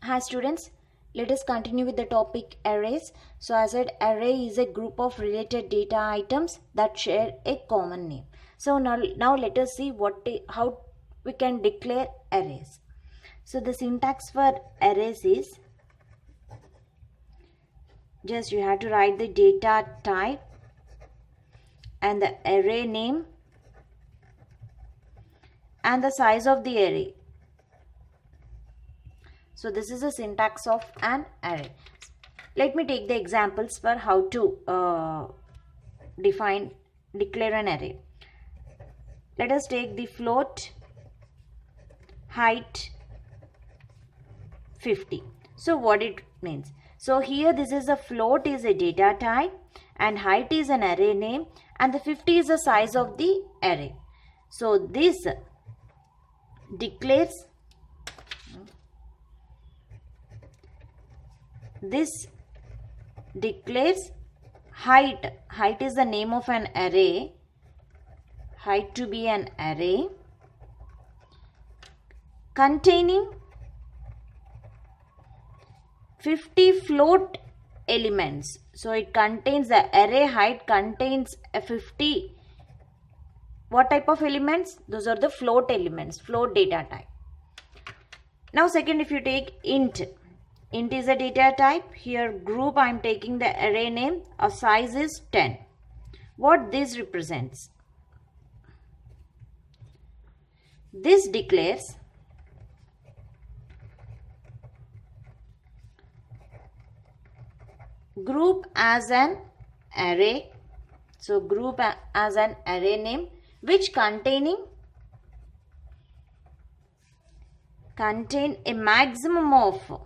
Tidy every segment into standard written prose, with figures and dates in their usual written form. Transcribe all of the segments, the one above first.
Hi students, let us continue with the topic arrays. So as I said, array is a group of related data items that share a common name. So now let us see how we can declare arrays. So the syntax for arrays is, just you have to write the data type and the array name and the size of the array. So this is the syntax of an array. Let me take the examples for how to declare an array. Let us take the float height 50. So what it means? So here this is a float is a data type and height is an array name and the 50 is the size of the array. So this declares height. Height is the name of an array. Height to be an array containing 50 float elements. So it contains, the array height contains a 50. What type of elements? Those are the float elements, float data type. Now second, if you take int is a data type. Here group, I am taking the array name. Our size is 10. What this represents? This declares group as an array. So group as an array name which contain a maximum of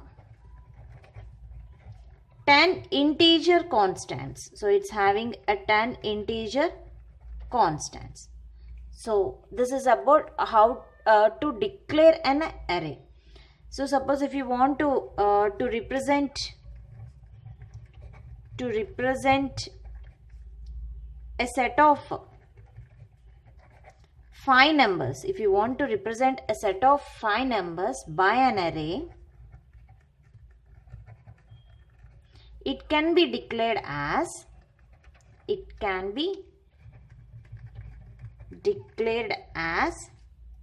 10 integer constants. So it's having a 10 integer constants. So this is about how to declare an array. So suppose if you want to represent a set of 5 numbers, if you want to represent a set of 5 numbers by an array, it can be declared as,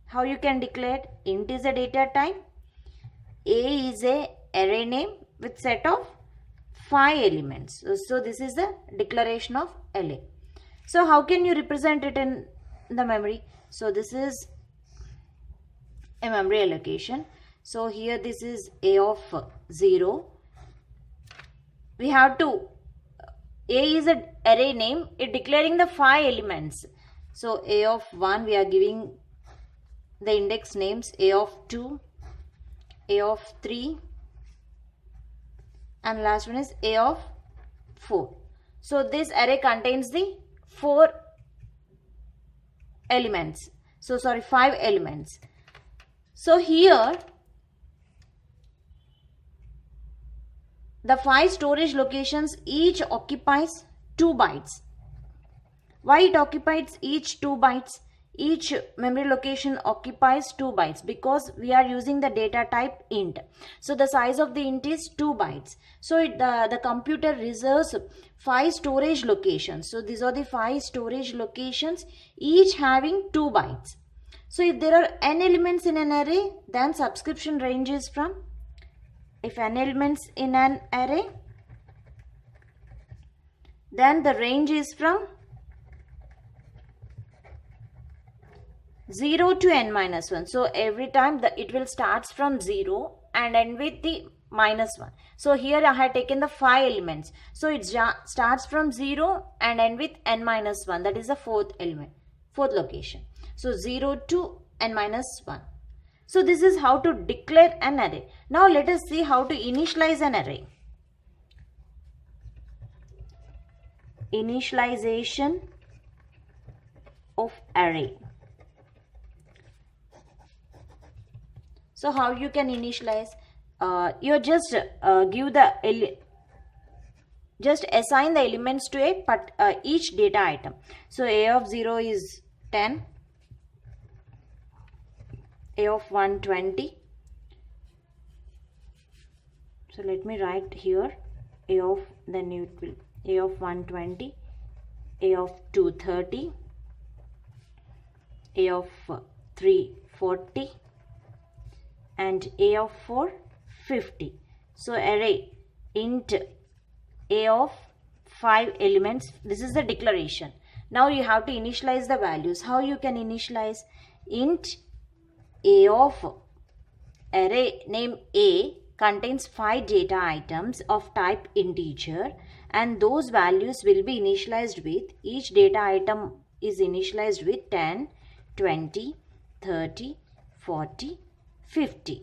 how you can declare? Int is a data type, a is a array name with set of 5 elements. So this is the declaration of array. So how can you represent it in the memory? So this is a memory allocation. So here this is a of 0. We have to, a is an array name, it declaring the 5 elements. So a of 1, we are giving the index names a of 2, a of 3, and last one is a of 4. So this array contains the 4 elements. So sorry, 5 elements. So here the 5 storage locations each occupies 2 bytes. Why it occupies each 2 bytes? Each memory location occupies 2 bytes because we are using the data type int. So the size of the int is 2 bytes. So the computer reserves 5 storage locations. So these are the 5 storage locations, each having 2 bytes. So if there are n elements in an array, then subscription range is from, if n elements in an array, then the range is from 0 to n minus 1. So every time it will starts from 0 and end with the minus 1. So here I have taken the 5 elements. So it starts from 0 and end with n minus 1. That is the fourth element, fourth location. So 0 to n minus 1. So this is how to declare an array. Now let us see how to initialize an array. Initialization of array. So how you can initialize? You just just assign the elements to each data item. So a of 0 is 10, a of 1 20, So let me write here a of, then it will a of 120, a of 230, a of 340, and a of 450. So array int a of 5 elements. This is the declaration. Now you have to initialize the values. How you can initialize? Int a of array name A contains 5 data items of type integer, and those values will be initialized with, each data item is initialized with 10, 20, 30, 40, 50.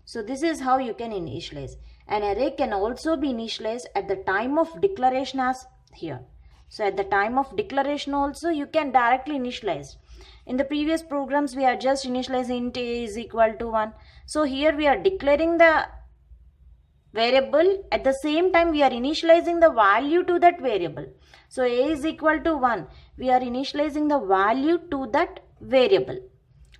So this is how you can initialize. An array can also be initialized at the time of declaration as here. So at the time of declaration also you can directly initialize. In the previous programs we are just initializing int a is equal to 1. So here we are declaring the variable, at the same time we are initializing the value to that variable. So a is equal to 1. We are initializing the value to that variable.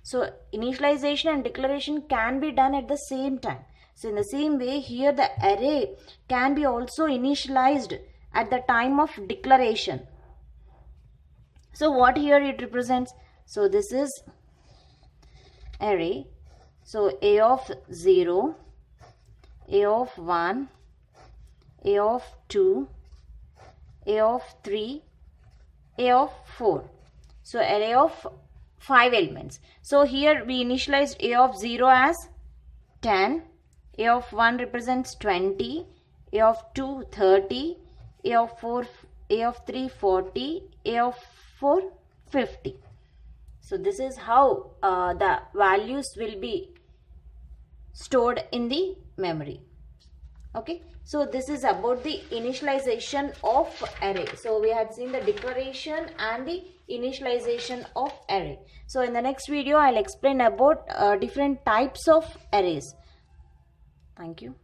So initialization and declaration can be done at the same time. So in the same way here the array can be also initialized at the time of declaration. So what here it represents? So this is array. So a of 0, a of 1, a of 2, a of 3, a of 4. So array of 5 elements. So here we initialized a of 0 as 10, a of 1 represents 20, a of 2 30, a of 4, a of 3 40, a of 4 50. So this is how the values will be stored in the memory. Okay, so this is about the initialization of array. So we had seen the declaration and the initialization of array. So in the next video I'll explain about different types of arrays. Thank you.